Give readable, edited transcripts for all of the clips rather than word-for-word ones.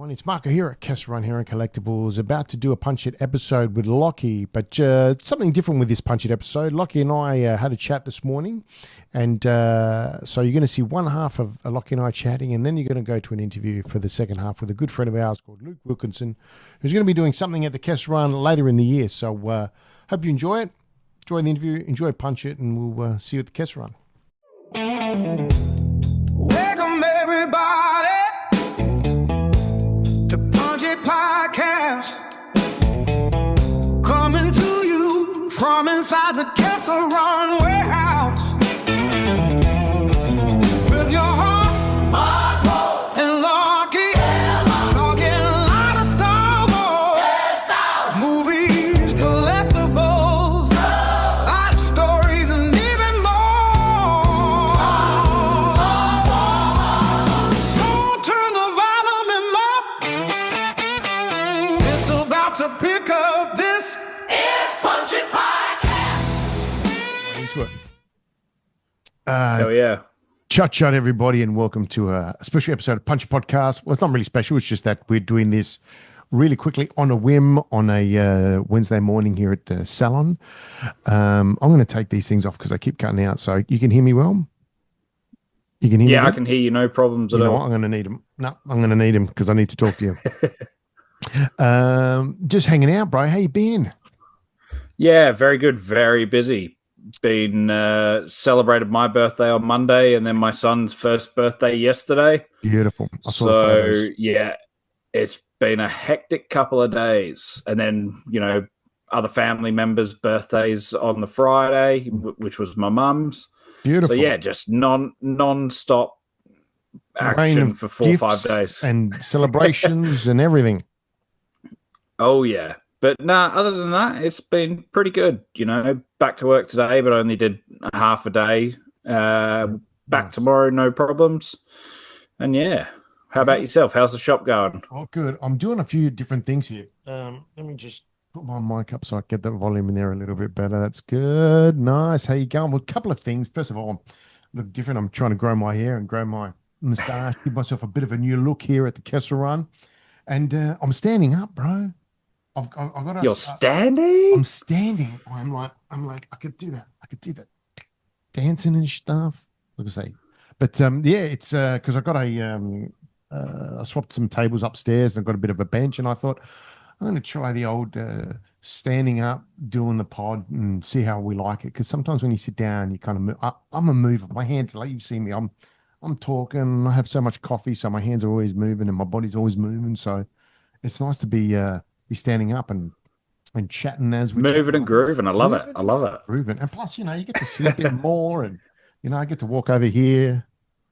everyone. It's Marco here at Kessel Run Hair&Collectibles, about to do a Punch It episode with Lachy, but something different with this Punch It episode. Lachy and I had a chat this morning, and so you're going to see one half of Lachy and I chatting, and then you're going to go to an interview for the second half with a good friend of ours called Luke Wilkinson, who's going to be doing something at the Kessel Run later in the year. So hope you enjoy it, enjoy the interview, enjoy Punch It, and we'll see you at the Kessel Run. Welcome everybody to Punch It Podcast, coming to you from inside the Kessel Run warehouse with your hosts Marco and Lachy, talking a lot of Star Wars, movies, collectibles, life stories, and even more. So turn the volume up. It's about to pick up. This is Punch It Podcast. Into it. Hell yeah. Chut, everybody, and welcome to a special episode of Punch It Podcast. Well, it's not really special. It's just that we're doing this really quickly on a whim on a Wednesday morning here at the salon. I'm going to take these things off because I keep cutting out. So you can hear me well? You can hear me Yeah, I well? can hear you. No problems You at know what? all. I'm going to need them. No, I'm going to need them because I need to talk to you. Just hanging out, bro. How you been? Yeah, very good. Very busy. Been celebrated my birthday on Monday and then my son's first birthday yesterday. Beautiful. I saw the So, photos. yeah, it's been a hectic couple of days. And then, other family members' birthdays on the Friday, which was my mum's. Beautiful. So, yeah, just non-stop Rain action of for 4 or 5 gifts days. and celebrations and everything. Oh, yeah. But other than that, it's been pretty good. Back to work today, but only did half a day. Back Nice. tomorrow, no problems. And yeah, how about yourself? How's the shop going? Oh, good. I'm doing a few different things here. Let me just put my mic up so I get the volume in there a little bit better. That's good. Nice. How you going? Well, a couple of things. First of all, I look different. I'm trying to grow my hair and grow my moustache, give myself a bit of a new look here at the Kessel Run. And I'm standing up, bro. I've got a, You're standing? I'm standing. I'm like, I could do that. I could do that. Dancing and stuff. Like I say. But yeah, it's because I got I swapped some tables upstairs and I've got a bit of a bench, and I thought I'm going to try the old standing up, doing the pod, and see how we like it. Because sometimes when you sit down, you kind of move. I'm a mover. My hands, like you've seen me, I'm talking. I have so much coffee, so my hands are always moving and my body's always moving. So it's nice to be standing up and chatting as we Moving and grooving. I love it. I love it. Grooving. And plus, you get to see a bit more, and I get to walk over here,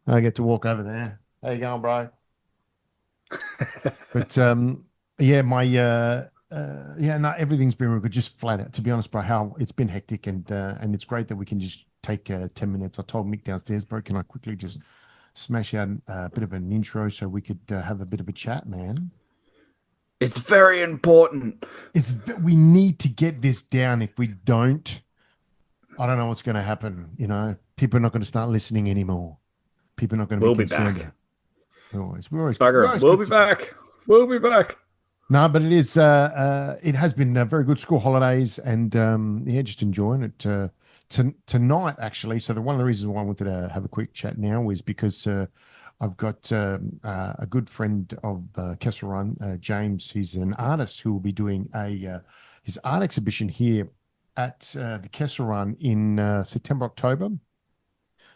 I get to walk over there. How you going, bro? But yeah, my no, everything's been real good. Just flat out, to be honest, bro. How it's been hectic, and it's great that we can just take 10 minutes. I told Mick downstairs, bro, can I quickly just smash out a bit of an intro so we could have a bit of a chat, man? It's very important. We need to get this down. If we don't, I don't know what's going to happen. People are not going to start listening anymore. People are not going to We'll be be concerned. back. We're always Bugger it. We'll be back. We'll be back. No, but it is. It has been very good school holidays, and yeah, just enjoying it. Tonight, actually. So one of the reasons why I wanted to have a quick chat now is because I've got a good friend of Kessel Run, James. He's an artist who will be doing his art exhibition here at the Kessel Run in September, October.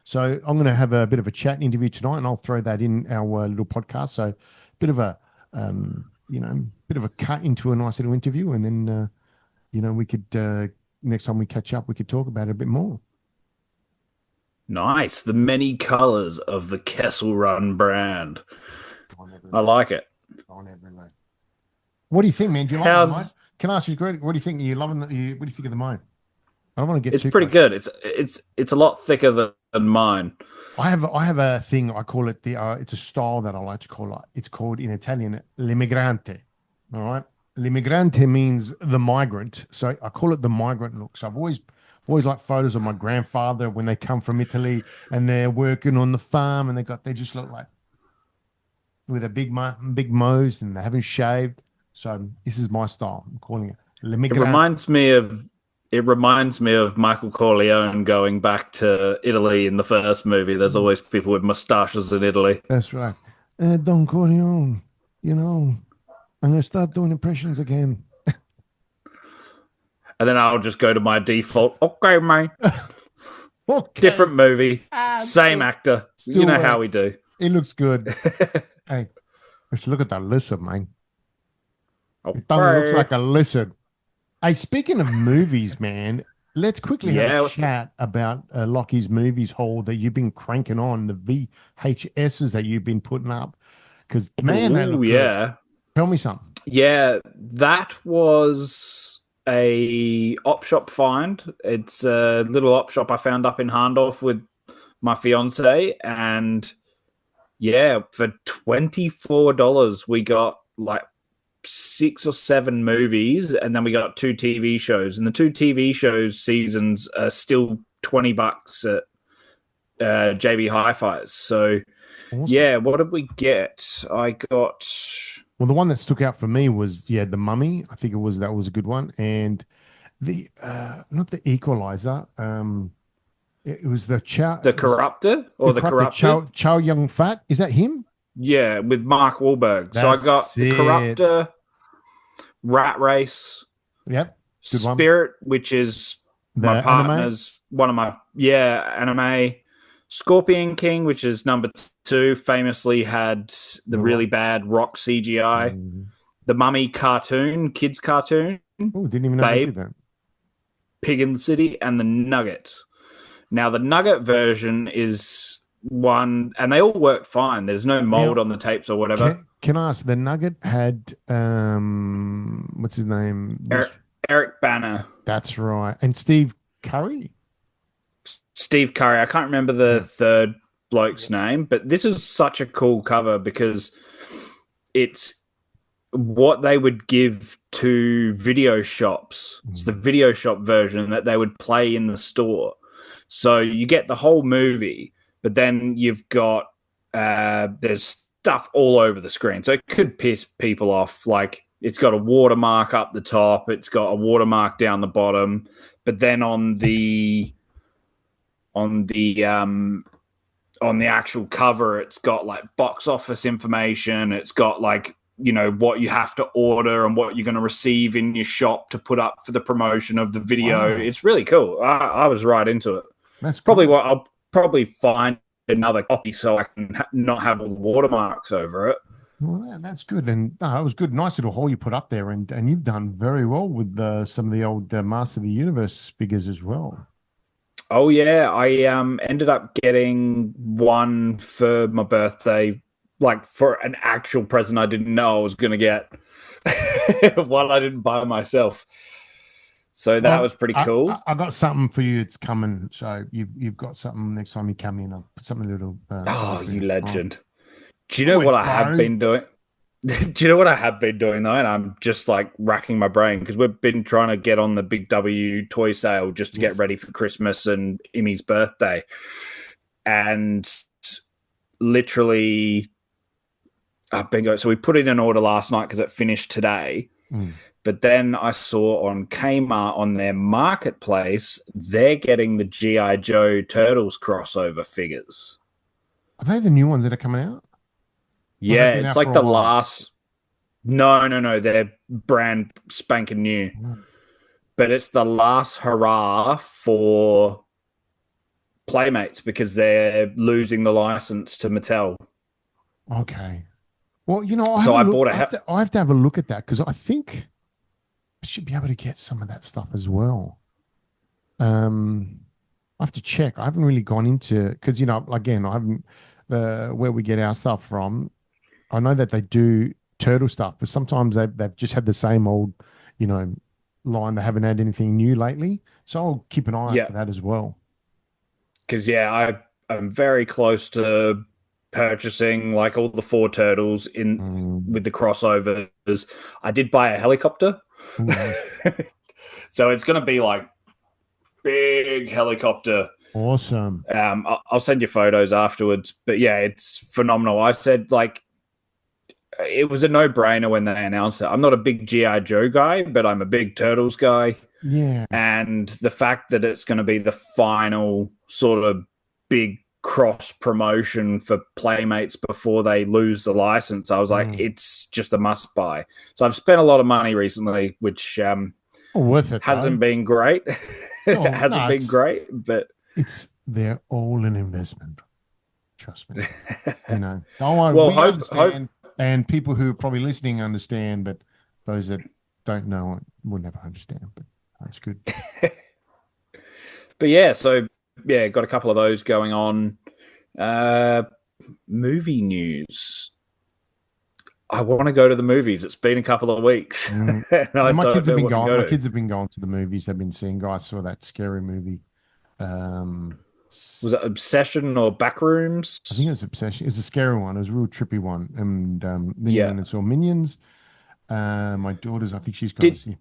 So I'm going to have a bit of a chat interview tonight, and I'll throw that in our little podcast. So a bit of a bit of a cut into a nice little interview, and then we could next time we catch up, we could talk about it a bit more. Nice. The many colors of the Kessel Run brand. I like it. What do you think, man? Do you like the mine? How's Can I ask you, Greg, what do you think? Are you loving what do you think of the mine? I don't want to get it's too pretty close. good. It's a lot thicker than mine. I have a thing. I call it it's a style that I like to call it. It's called in Italian l'immigrante. All right, l'immigrante means the migrant. So I call it the migrant look. So I've always liked photos of my grandfather when they come from Italy and they're working on the farm and they just look like with a big mows, and they haven't shaved. So this is my style. I'm calling it It l'immigrant. reminds me of Michael Corleone going back to Italy in the first movie. There's always people with mustaches in Italy. That's right. Don Corleone, I'm going to start doing impressions again. And then I'll just go to my default. Okay, mate. Okay. Different movie, same still, actor. still You know works. how we do. It looks good. Hey, let's look at that lizard, man. It looks like a lizard. Hey, speaking of movies, man, let's quickly have a chat about Locky's movies haul that you've been cranking on, the VHSs that you've been putting up. Because, man, they look good. Tell me something. Yeah, that was a op shop find. It's a little op shop I found up in Harndorf with my fiance, and yeah, for $24 we got like 6 or 7 movies, and then we got 2 TV shows, and the 2 TV shows seasons are still $20 at JB Hi-Fi's. So awesome. Yeah, what did we get? I got, well, the one that stuck out for me was The Mummy. I think that was a good one, and the not the Equalizer. It was the Corruptor or the Corruptor. Chow Yun Fat. Is that him? Yeah, with Mark Wahlberg. So I got the Corruptor, Rat Race. Yep. Good Spirit, which is my partner's one of my anime. Scorpion King, which is number 2, famously had the really bad rock CGI. The Mummy cartoon, kids cartoon. Oh, didn't even know they did that. Pig in the City, and the Nugget. Now, the Nugget version is one, and they all work fine. There's no mold on the tapes or whatever. Can I ask, the Nugget had, what's his name? Eric Bana. That's right. And Steve Curry? Steve Curry. I can't remember the third bloke's name, but this is such a cool cover because it's what they would give to video shops. It's the video shop version that they would play in the store. So you get the whole movie, but then you've got there's stuff all over the screen. So it could piss people off. Like it's got a watermark up the top, it's got a watermark down the bottom, but then on the actual cover, it's got like box office information. It's got like, what you have to order and what you're going to receive in your shop to put up for the promotion of the video. Wow. It's really cool. I was right into it. That's probably what I'll probably find another copy so I can not have all the watermarks over it. Well, that's good. And it was good. Nice little haul you put up there. And you've done very well with some of the old Master of the Universe figures as well. Oh, yeah. I ended up getting one for my birthday, like for an actual present I didn't know I was going to get. One I didn't buy myself. So that was pretty cool. I got something for you. It's coming. So you've got something next time you come in. I'll put something a little. You legend. Do you know what I have been doing? Do you know what I have been doing though? And I'm just like racking my brain because we've been trying to get on the Big W toy sale just to get ready for Christmas and Imi's birthday. And literally, I've been going. So we put in an order last night because it finished today. But then I saw on Kmart on their marketplace, they're getting the G.I. Joe Turtles crossover figures. Are they the new ones that are coming out? Yeah, it's like the last. No. They're brand spanking new. But it's the last hurrah for Playmates because they're losing the license to Mattel. Okay. Well, I have to have a look at that because I think I should be able to get some of that stuff as well. I have to check. I haven't really gone into because again, I haven't where we get our stuff from. I know that they do turtle stuff, but sometimes they've just had the same old, line. They haven't had anything new lately, so I'll keep an eye out for that as well. Because I'm very close to purchasing like all the 4 turtles in with the crossovers. I did buy a helicopter. So it's going to be like big helicopter. Awesome. I'll send you photos afterwards, but yeah, it's phenomenal. I said like it was a no-brainer when they announced it. I'm not a big GI Joe guy, but I'm a big Turtles guy, Yeah. and the fact that it's going to be the final sort of big cross promotion for Playmates before they lose the license, I was like, it's just a must buy. So I've spent a lot of money recently, which Worth it though. hasn't been great. It Oh, hasn't no, been great, but they're all an investment. Trust me. Don't worry, well, we hope. understand, and people who are probably listening understand, but those that don't know it will never understand. But that's good. But yeah, so yeah, got a couple of those going on. Uh, movie news. I want to go to the movies. It's been a couple of weeks, and I My don't kids have know been what to going. go My to. kids have been going to the movies. They've been seeing. Guys saw that scary movie. Um, Was it Obsession or I think Backrooms? it was Obsession. It was a scary one. It was a real trippy one. And then you Yeah. went and saw Minions. My daughter's, I think she's going to Did see.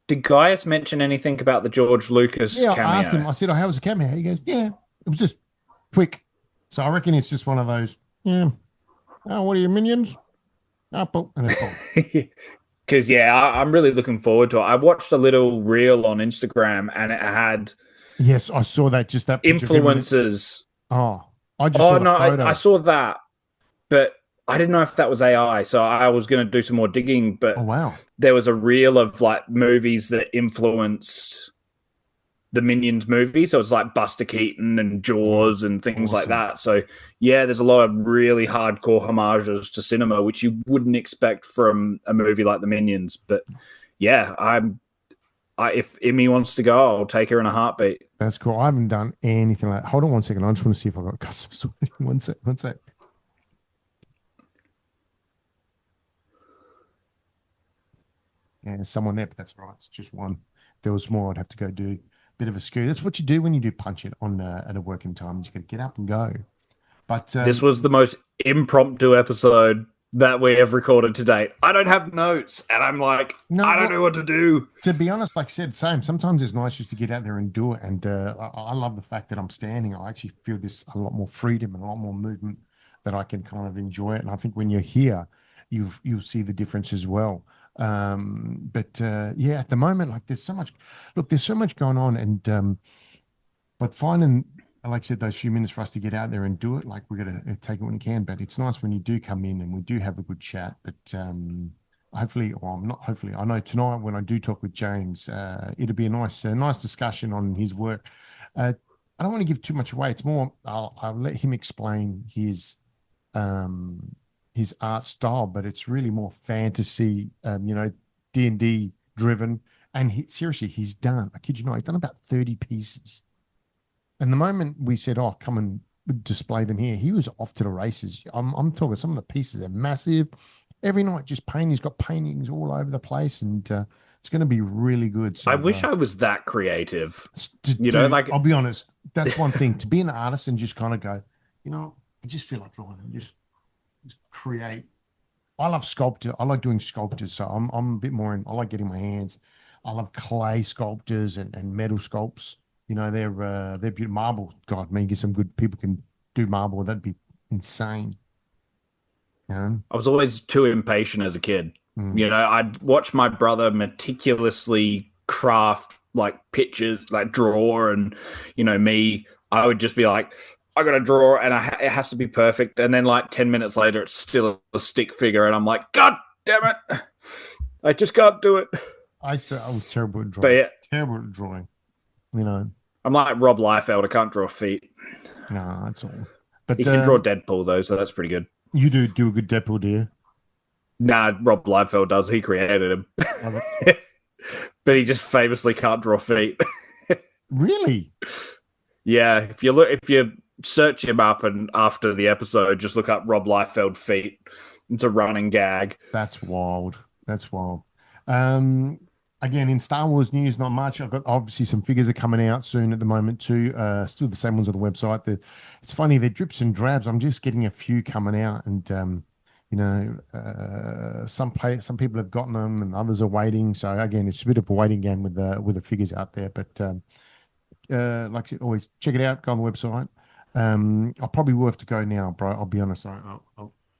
Did Gaius mention anything about the George Lucas Yeah, I asked him. cameo? I said, "Oh, how was the cameo?" He goes, "Yeah, it was just quick." So I reckon it's just one of those. Yeah. Oh, what are your minions? Apple and it's gone. Because yeah, I'm really looking forward to it. I watched a little reel on Instagram, and it had Yes, I saw that. Just that picture of him in it. influencers. Oh, I just Oh saw the no, I photo. saw that, but I didn't know if that was AI. So I was going to do some more digging. Oh But wow. there was a reel of like movies that influenced the Minions movie. So it's like Buster Keaton and Oh, Jaws and things like awesome. that. So yeah, there's a lot of really hardcore homages to cinema, which you wouldn't expect from a movie like the Minions. But yeah, if Emmy wants to go, I'll take her in a heartbeat. That's cool. I haven't done anything like that. Hold on one second. I just want to see if I got custom sorting. One sec. One sec. Yeah, there's someone there, but that's all right. It's just one. If there was more, I'd have to go do a bit of a scoot. That's what you do when you do punch it on at a working time. You just got to get up and go. But This was the most impromptu episode that we have recorded to date. I don't have notes, and I'm like, no, I don't well, know what to do. to be honest, like I said, same. Sometimes it's nice just to get out there and do it. And I love the fact that I'm standing. I actually feel this a lot more freedom and a lot more movement that I can kind of enjoy it. And I think when you're here, you'll see the difference as well. But yeah, at the moment, like there's so much. Look, there's so much going on, and but finding, like I said, those few minutes for us to get out there and do it, like we're gonna take it when we can. But it's nice when you do come in and we do have a good chat. But hopefully, or I'm not hopefully, I know tonight when I do talk with James, it'll be a nice discussion on his work. I don't want to give too much away. It's more I'll let him explain his art style, but it's really more fantasy, D&D driven. And seriously, he's done. I kid you not, he's done about 30 pieces. And the moment we said, "Oh, come and display them here," he was off to the races. I'm talking some of the pieces are massive. Every night, just painting. He's got paintings all over the place, and it's going to be really good. I So, wish I was that creative. dude, Like I'll be honest. That's one thing to be an artist and just kind of go, I just feel like drawing and just create. I love sculpture. I like doing sculptures. So I'm a bit more in. I like getting my hands. I love clay sculptures and metal sculpts. They're beautiful. Marble. God, man, get some good people can do marble. That'd be insane. You know? I was always too impatient as a kid. Mm. I'd watch my brother meticulously craft like pictures, like draw, and me, I would just be like, I got to draw, and it has to be perfect. And then like 10 minutes later, it's still a stick figure, and I'm like, God damn it, I just can't do it. I was terrible at But drawing. yeah, Terrible at drawing. You know. I'm like Rob Liefeld. I can't draw feet. No, that's all. But He can draw Deadpool though, so that's pretty good. you do a good Deadpool, do you? Nah, Rob Liefeld does. He created him, Love it. but he just famously can't draw feet. Really? Yeah, if you search him up and after the episode, just look up Rob Liefeld feet. It's a running gag. That's wild. That's wild. Um, Again, in Star Wars news, not much. I've got obviously some figures are coming out soon at the moment too. Still the same ones on the website. It's funny, they're drips and drabs. I'm just getting a few coming out, and some people have gotten them, and others are waiting. So again, it's a bit of a waiting game with the figures out there. But like I said, always check it out. Go on the website. I'll probably will have to go now, bro. I'll be honest.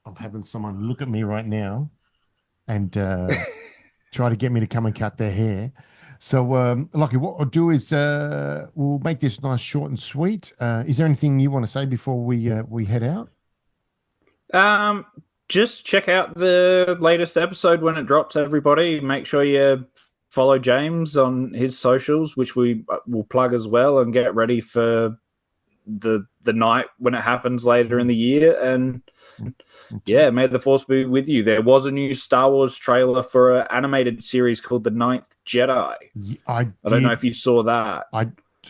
I'm having someone look at me right now and try to get me to come and cut their hair. So, Lockie, what I'll do is we'll make this nice, short and sweet. Is there anything you want to say before we head out? Just check out the latest episode when it drops, everybody. Make sure you follow James on his socials, which we will plug as well, and get ready for the night when it happens later in the year. And yeah, may the force be with you. There was a new Star Wars trailer for an animated series called The Ninth Jedi. I don't know if you saw that.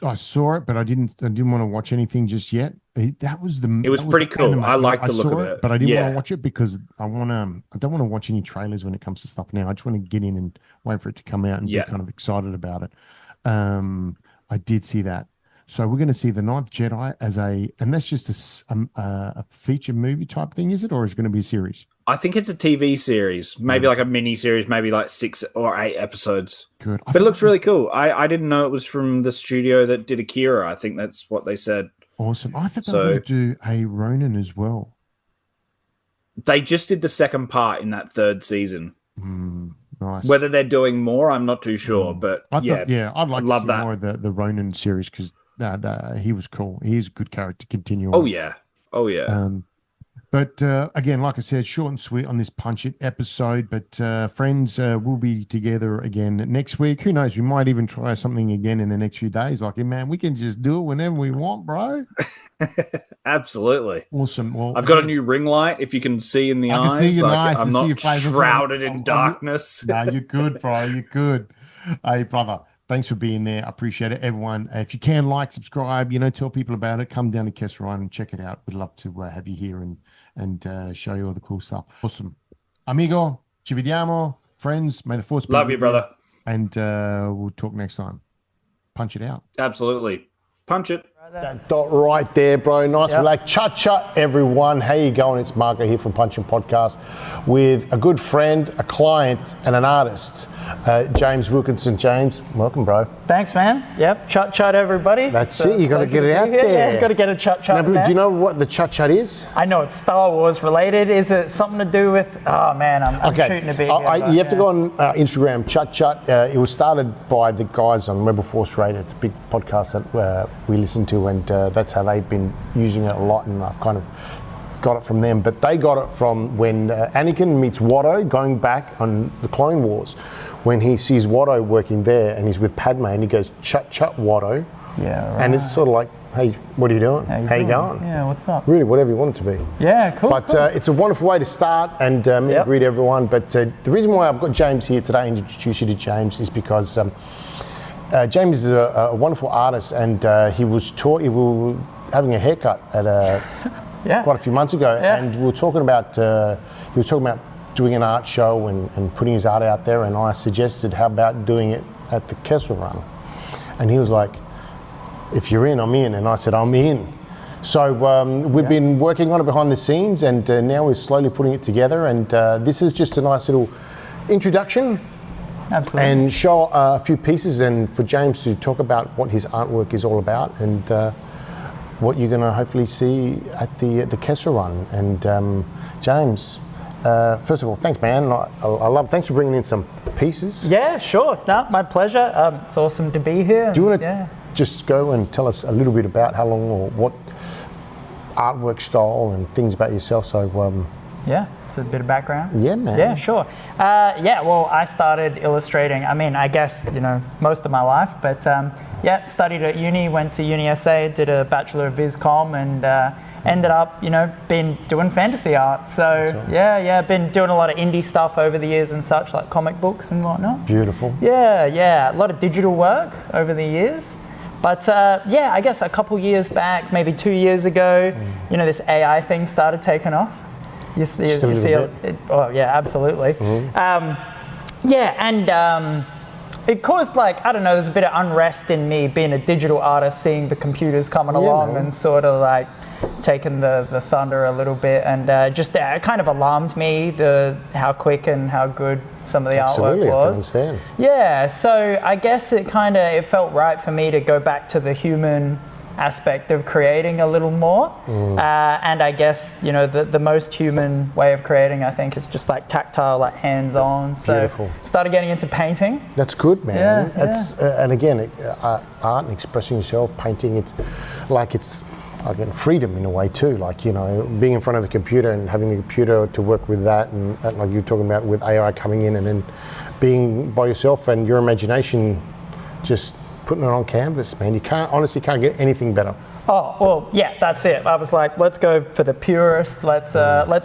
I saw it, but I didn't want to watch anything just yet. It was pretty cool. I liked the look of it, but I didn't want to watch it because I don't want to watch any trailers when it comes to stuff now. I just want to get in and wait for it to come out and be kind of excited about it. I did see that. So we're going to see The Ninth Jedi and that's just a feature movie type thing, is it? Or is it going to be a series? I think it's a TV series, maybe like a mini series, maybe like 6 or 8 episodes. Good. But it looks really cool. I didn't know it was from the studio that did Akira. I think that's what they said. Awesome. I thought they were going to do a Ronin as well. They just did the second part in that 3rd season. Nice. Whether they're doing more, I'm not too sure. But I'd like to see more of the Ronin series because he was cool. He's a good character to continue on. Oh, yeah. But again, like I said, short and sweet on this Punch It episode. But friends, we'll be together again next week. Who knows? We might even try something again in the next few days. Like, man, we can just do it whenever we want, bro. Absolutely. Awesome. Well, I've got a new ring light. If you can see in the eyes, can see your eyes. I'm not shrouded in darkness. No, you're good, bro. You're good. Hey, brother. Thanks for being there. I appreciate it, everyone. If you can, subscribe, tell people about it. Come down to Kessel Run and check it out. We'd love to have you here and show you all the cool stuff. Awesome. Amigo, ci vediamo. Friends, may the force be Love you, brother. And we'll talk next time. Punch it out. Absolutely. Punch it. That dot right there, bro. Nice relax. Cha-cha, everyone. How you going? It's Marco here from Punching Podcast with a good friend, a client, and an artist, James Wilkinson. James, welcome, bro. Thanks, man. Yep. Chut-chut, everybody. That's it. You got to get it out there. Yeah, got to get a chut-chut. Now, do you know what the chut-chut is? I know it's Star Wars related. Is it something to do with... Oh, man, I'm shooting a bit here. You have to go on Instagram, chut-chut. It was started by the guys on Rebel Force Radio. It's a big podcast that we listen to, and that's how they've been using it a lot, and I've kind of got it from them. But they got it from when Anakin meets Watto, going back on the Clone Wars, when he sees Watto working there and he's with Padme and he goes, chut-chut, Watto. Yeah, right. And it's sort of like, hey, what are you doing? How you going? Yeah, what's up? Really, whatever you want it to be. Yeah, cool. But cool. It's a wonderful way to start and greet everyone. But the reason why I've got James here today and introduce you to James is because James is a wonderful artist, and he was having a haircut at quite a few months ago, and we were talking about he was talking about doing an art show and putting his art out there, and I suggested how about doing it at the Kessel Run, and he was like, if you're in, I'm in, and I said I'm in. So we've been working on it behind the scenes, and now we're slowly putting it together, and this is just a nice little introduction. Absolutely. And show a few pieces, and for James to talk about what his artwork is all about, and what you're going to hopefully see at the Kessel Run. And James, first of all, thanks, man. Thanks for bringing in some pieces. Yeah, sure. No, my pleasure. It's awesome to be here. Do you want to just go and tell us a little bit about how long or what artwork style and things about yourself? So. Yeah, it's a bit of background. Yeah, man. Yeah, sure. Well, I started illustrating, I guess, most of my life, but studied at uni, went to Uni SA, did a Bachelor of Viz Com, and ended up, been doing fantasy art. So, right. Been doing a lot of indie stuff over the years and such, like comic books and whatnot. Beautiful. Yeah, a lot of digital work over the years. But I guess a couple years back, maybe 2 years ago, this AI thing started taking off. You see it. Oh yeah, absolutely. Mm-hmm. It caused there's a bit of unrest in me being a digital artist, seeing the computers coming along and sort of taking the thunder a little bit, and it kind of alarmed me how quick and how good some of the artwork was. I can understand. Yeah, so I guess it felt right for me to go back to the human aspect of creating a little more. And I guess, you know, the most human way of creating, I think, is just like tactile, like hands-on. So Beautiful. started getting into painting. That's good, man. Yeah, That's and again, art and expressing yourself, painting. It's again freedom in a way too. Like, you know, being in front of the computer and having the computer to work with that, and like you're talking about with AI coming in, and then being by yourself and your imagination, just putting it on canvas, man. You honestly can't get anything better. Oh, well, yeah, that's it. I was like, let's go for the purest. Let's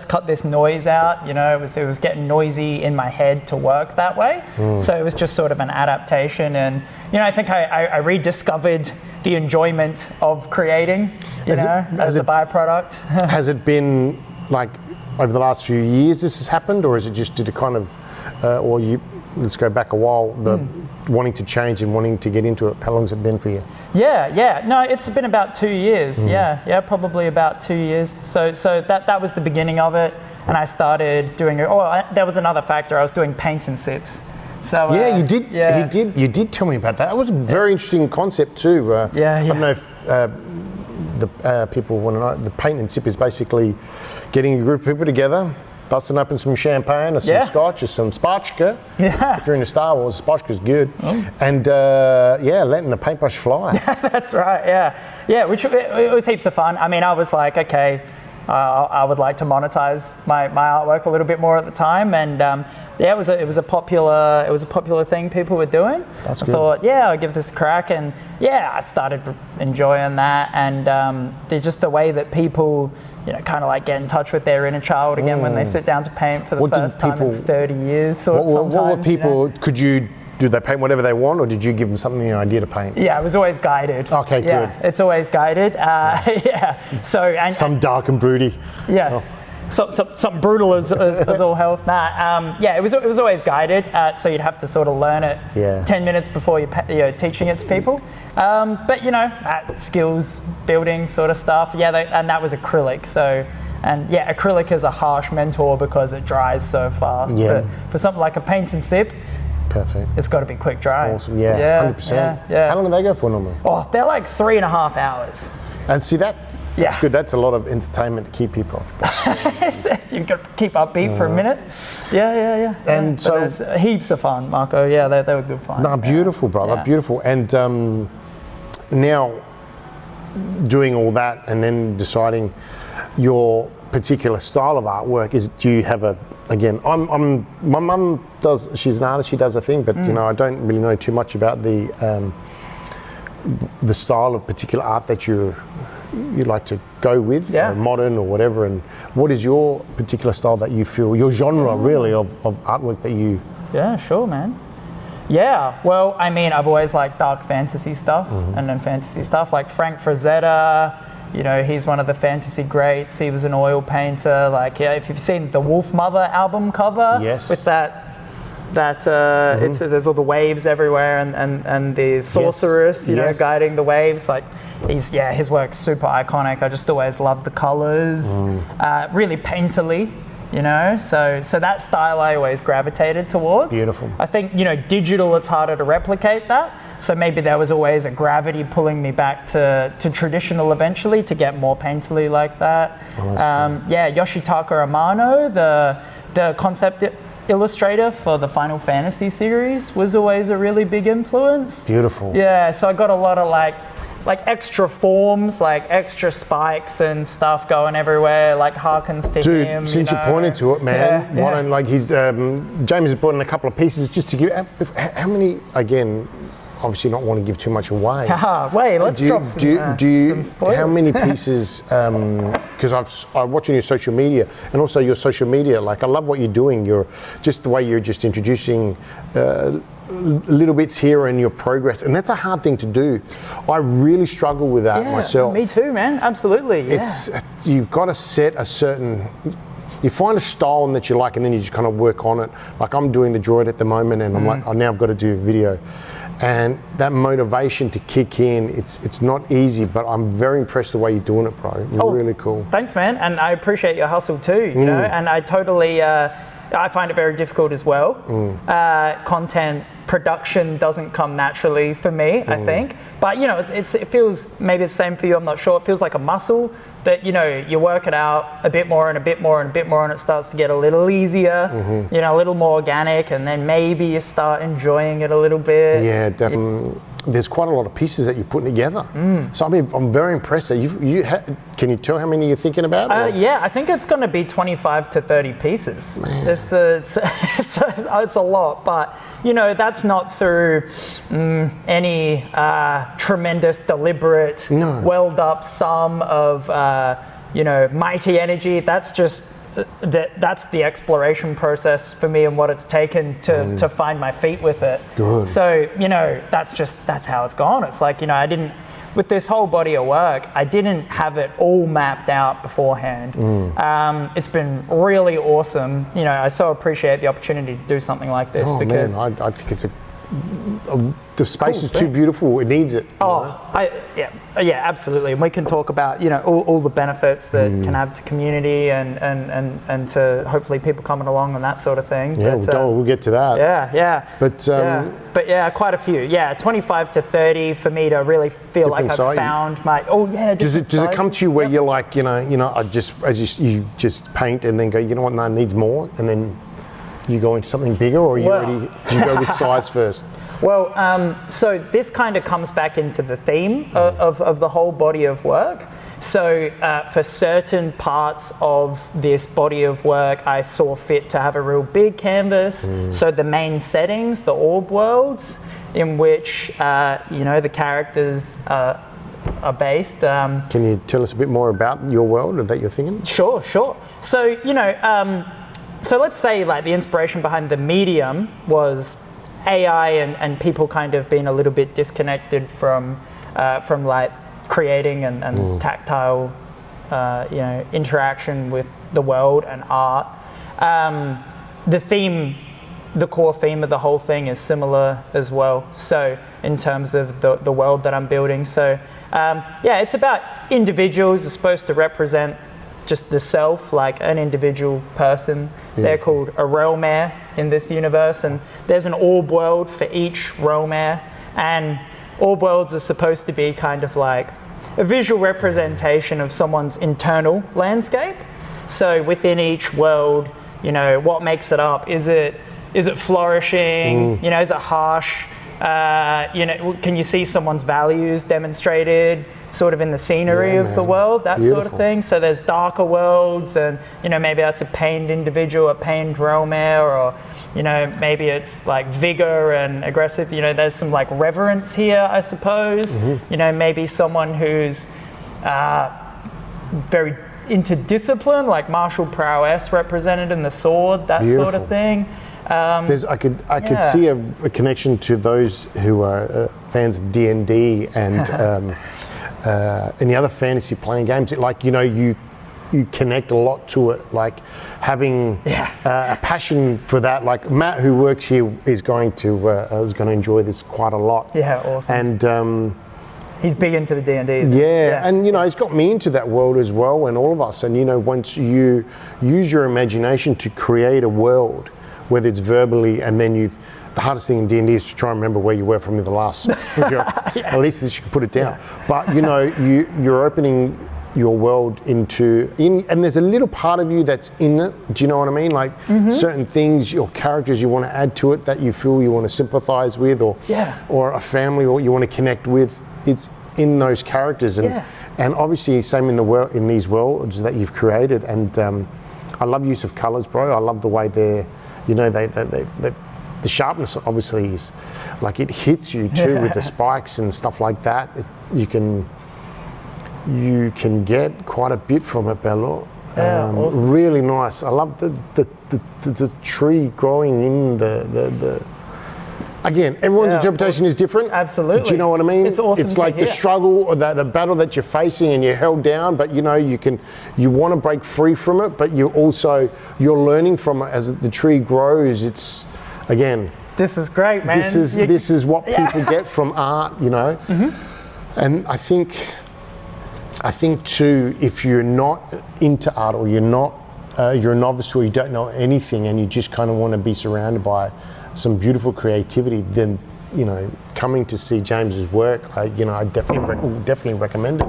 cut this noise out. You know, it was getting noisy in my head to work that way. So it was just sort of an adaptation. And, you know, I think I rediscovered the enjoyment of creating, as a byproduct. Has it been like over the last few years this has happened, or is it just did it kind of, let's go back a while, wanting to change and wanting to get into it? How long has it been for you? Yeah. No, it's been about 2 years. Yeah, probably about 2 years. So that was the beginning of it, and I started doing it. There was another factor. I was doing paint and sips. So you did. Yeah. You did tell me about that. That was a very interesting concept too. I don't know if the people want to know. The paint and sip is basically getting a group of people together, busting open some champagne or some scotch or some spotchka. If you're into Star Wars, spotchka's good. And letting the paintbrush fly. That's right. Yeah. Which it was heaps of fun. I mean, I was like, okay, I would like to monetize my artwork a little bit more at the time, and it was a popular thing people were doing. That's I good. thought, I'll give this a crack, and I started enjoying that, and just the way that people, you know, kind of like get in touch with their inner child again when they sit down to paint for the first time in 30 years. What were people? You know? Did they paint whatever they want, or did you give them something, an idea to paint? Yeah, it was always guided. Okay, good. It's always guided. So some dark and broody. Yeah. So something brutal as all hell. It was always guided. So you'd have to sort of learn it 10 minutes before you're teaching it to people. But you know, skills building sort of stuff. And that was acrylic. So. And acrylic is a harsh mentor because it dries so fast. Yeah. But for something like a paint and sip, perfect. it's got to be quick dry. Awesome. 100%. Yeah. How long do they go for normally? Oh, they're like 3.5 hours. And see that's good. That's a lot of entertainment to keep people. You've got to keep upbeat for a minute. Yeah. And so it's heaps of fun, Marco. Yeah, they were good fun. No, beautiful, brother. Yeah. Beautiful. And now doing all that and then deciding your particular style of artwork do you have my mum does, she's an artist, she does a thing, but you know, I don't really know too much about the style of particular art that you like to go with, modern or whatever. And what is your particular style that you feel, your genre really of artwork that you... Yeah, sure, man. Yeah, well, I mean, I've always liked dark fantasy stuff and then fantasy stuff like Frank Frazetta. You know, he's one of the fantasy greats. He was an oil painter. Like, if you've seen the Wolf Mother album cover, with there's all the waves everywhere and the sorceress, you know, guiding the waves. Like, his work's super iconic. I just always loved the colors, really painterly. You know, so that style I always gravitated towards. Beautiful. I think, you know, digital, it's harder to replicate that. So maybe there was always a gravity pulling me back to traditional eventually to get more painterly like that. Yoshitaka Amano, the concept illustrator for the Final Fantasy series, was always a really big influence. Beautiful. Yeah, so I got a lot of like extra forms, like extra spikes and stuff going everywhere, like harkens to him. Dude, since you pointed to it, man, why don't, like, James has brought in a couple of pieces just to give, how many, again, obviously not want to give too much away. Wait, let's drop some spoilers. How many pieces, because I'm watching your social media, and also your social media, like, I love what you're doing. The way you're just introducing little bits here and your progress, and that's a hard thing to do. I really struggle with that myself. Me too, man. Absolutely. You've got to set you find a style that you like, and then you just kind of work on it. Like, I'm doing the droid at the moment, and I'm like, now I've got to do a video, and that motivation to kick in, it's not easy, but I'm very impressed the way you're doing it, bro. Really cool. Thanks, man, and I appreciate your hustle too. You know, and I totally I find it very difficult as well. Content production doesn't come naturally for me, I think. But, you know, it feels, maybe it's the same for you, I'm not sure. It feels like a muscle that, you know, you work it out a bit more and a bit more and a bit more, and it starts to get a little easier, you know, a little more organic, and then maybe you start enjoying it a little bit. Yeah, definitely. There's quite a lot of pieces that you're putting together. So I mean, I'm very impressed that can you tell how many you're thinking about? Yeah, I think it's going to be 25 to 30 pieces. It's a lot, but you know, that's not through any tremendous, deliberate, welled up sum of you know, mighty energy. That's just that's the exploration process for me, and what it's taken to find my feet with it. Good. So, you know, that's how it's gone. It's like, you know, with this whole body of work, I didn't have it all mapped out beforehand. It's been really awesome. You know, I so appreciate the opportunity to do something like this because I think it's the space is too beautiful. It needs it. Yeah, absolutely. And we can talk about, you know, all the benefits that can have to community and to hopefully people coming along and that sort of thing. Yeah, we'll get to that. Yeah. But yeah, quite a few. Yeah, 25 to 30 for me to really feel like I've found my. Does it come to you where you're like, you know, I just you just paint and then go, you know what, no, it needs more, and then you go into something bigger, or do you go with size first? Well, so this kind of comes back into the theme of the whole body of work. So for certain parts of this body of work, I saw fit to have a real big canvas. So the main settings, the orb worlds, in which you know, the characters are based. Can you tell us a bit more about your world that you're thinking? Sure. So, you know, so let's say like the inspiration behind the medium was AI and people kind of being a little bit disconnected from like creating and tactile, you know, interaction with the world and art. The core theme of the whole thing is similar as well. So in terms of the world that I'm building. So yeah, it's about individuals are supposed to represent just the self, like an individual person. They're called a realm-heir in this universe, and there's an orb world for each realm-heir, and orb worlds are supposed to be kind of like a visual representation of someone's internal landscape. So within each world, you know, what makes it up? Is it flourishing? You know, is it harsh? You know, can you see someone's values demonstrated sort of in the scenery of the world, that sort of thing? So there's darker worlds, and you know, maybe that's a pained individual, a pained realm-heir, or you know, maybe it's like vigor and aggressive. You know, there's some like reverence here, I suppose. You know, maybe someone who's very into discipline, like martial prowess represented in the sword, that sort of thing. I could see a connection to those who are fans of D&D and any other fantasy playing games. Like, you know, you connect a lot to it, like having a passion for that. Like Matt, who works here, is going to enjoy this quite a lot. Yeah, awesome. And he's big into the D&D. And you know, it's got me into that world as well, and all of us. And you know, once you use your imagination to create a world, whether it's verbally, and then the hardest thing in D&D is to try and remember where you were from the last. At least you can put it down. But you know, you're opening your world and there's a little part of you that's in it. Do you know what I mean? Like certain things, your characters you want to add to it that you feel you want to sympathize with, or a family or you want to connect with. It's in those characters, and obviously same in these worlds that you've created. And I love use of colors, bro. I love the way they're, you know, the sharpness obviously is like it hits you too with the spikes and stuff like that. You can get quite a bit from it, Bello. Awesome. Really nice. I love the tree growing in the again, everyone's interpretation is different. Absolutely. Do you know what I mean? It's awesome. It's like the struggle or the battle that you're facing and you're held down, but you know, you want to break free from it, but you're learning from it as the tree grows. It's, again, this is great, man. This is what people get from art, you know. And I think too, if you're not into art or you're not you're a novice or you don't know anything and you just kind of want to be surrounded by some beautiful creativity, then coming to see James's work, I definitely recommend it,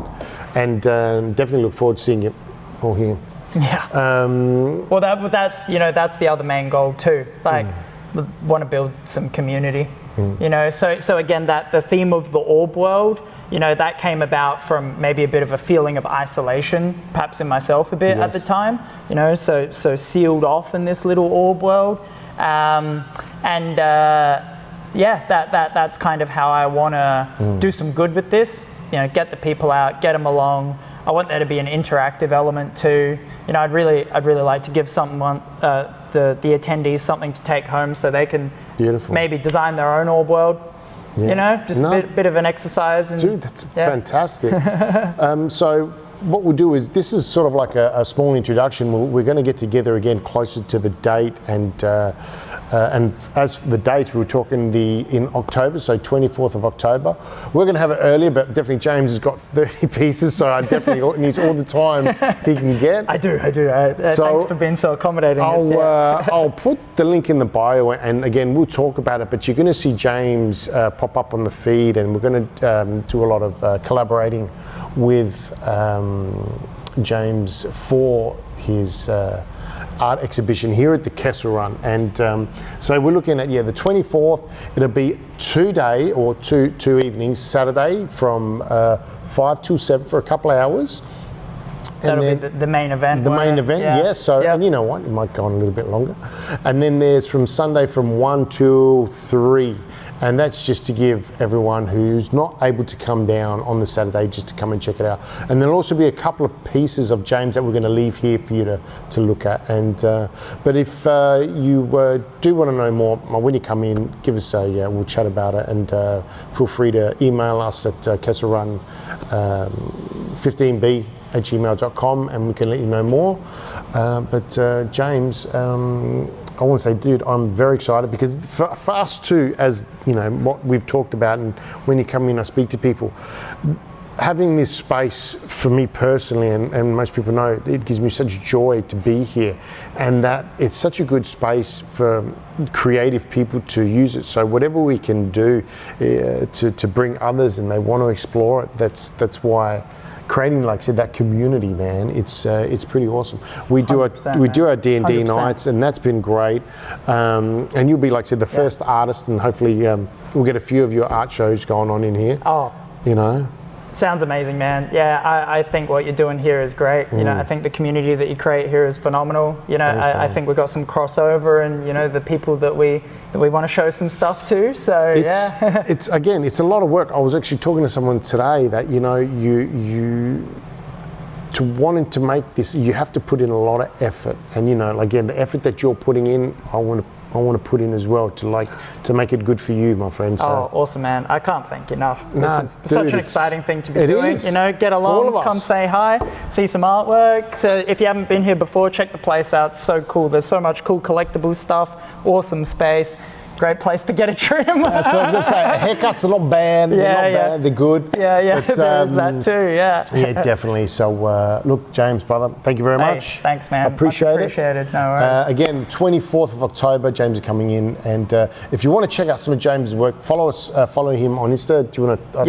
and definitely look forward to seeing it all here. Yeah. Well, that's the other main goal too. Like, want to build some community. So again, that the theme of the orb world, that came about from maybe a bit of a feeling of isolation, perhaps in myself a bit at the time. So sealed off in this little orb world, that's kind of how I want to do some good with this. Get the people out, get them along. I want there to be an interactive element too. I'd really like to give someone the attendees something to take home, so they can maybe design their own orb world. Just a bit of an exercise. Dude, that's fantastic. So what we'll do is, this is sort of like a small introduction. We're going to get together again closer to the date, and as for the date, we were talking in October, so 24th of October. We're going to have it earlier, but definitely James has got 30 pieces, so I definitely needs all the time he can get. I do. Thanks for being so accommodating. I'll put the link in the bio, and again, we'll talk about it, but you're going to see James pop up on the feed, and we're going to do a lot of collaborating with James for his art exhibition here at the Kessel Run. And so we're looking at the 24th. It'll be 2 day or two evenings, Saturday from 5 till 7 for a couple of hours. That'll be the main event. The main event, yes. So, and you know what, it might go on a little bit longer. And then there's from Sunday from 1 till 3. And that's just to give everyone who's not able to come down on the Saturday just to come and check it out. And there'll also be a couple of pieces of James that we're going to leave here for you to look at. And but if you do want to know more, when you come in, give us we'll chat about it, and feel free to email us at kesselrun15b@gmail.com, and we can let you know more. But James, I want to say, dude, I'm very excited, because for us too, as what we've talked about, and when you come in, I speak to people, having this space for me personally, and most people know, it gives me such joy to be here, and that it's such a good space for creative people to use it. So whatever we can do to bring others and they want to explore it, that's why creating, like I said, that community, man, it's pretty awesome. We do our D&D 100%. Nights, and that's been great. And you'll be, like I said, the first artist, and hopefully we'll get a few of your art shows going on in here. Oh, sounds amazing, man. Yeah, I think what you're doing here is great. I think the community that you create here is phenomenal. I think we've got some crossover, and the people that we want to show some stuff to. So it's a lot of work. I was actually talking to someone today that you to wanting to make this, you have to put in a lot of effort, and again, the effort that you're putting in, I want to put in as well to make it good for you, my friend. So. Oh, awesome, man. I can't thank you enough. This is such an exciting thing to be doing. Is. Get along, come say hi, see some artwork. So if you haven't been here before, check the place out. It's so cool. There's so much cool collectible stuff, awesome space. Great place to get a trim. That's what I was going to say. Haircuts are not bad. They're not bad. They're good. Yeah. But, there's that too. Yeah. Yeah, definitely. So, look, James, brother, thank you very much. Thanks, man. Appreciate it. No worries. Again, 24th of October, James is coming in, and if you want to check out some of James's work, follow him on Insta. Do you want to?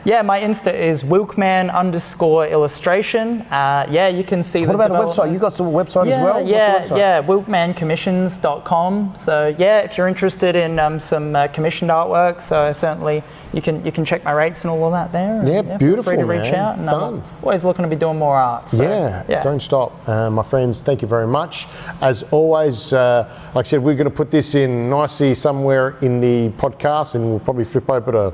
Yeah. My Insta is Wilkman_illustration. You can see. What about a website? You got some website as well? Yeah. Wilkmancommissions.com. So if you're interested in some commissioned artwork, so certainly you can check my rates and all of that there. Beautiful. Feel free to reach out, and I'm always looking to be doing more art. So, don't stop. My friends, thank you very much. As always, like I said, we're going to put this in nicely somewhere in the podcast, and we'll probably flip over to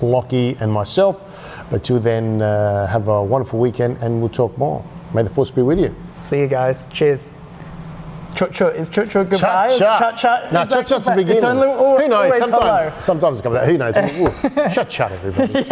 Lachy and myself. But till then, have a wonderful weekend, and we'll talk more. May the force be with you. See you guys. Cheers. Chut-chut. Is chut-chut goodbye? Chut-chut. No, chut-chut's the beginning. It's only, who knows? Sometimes it comes out. Who knows? Chut-chut, everybody.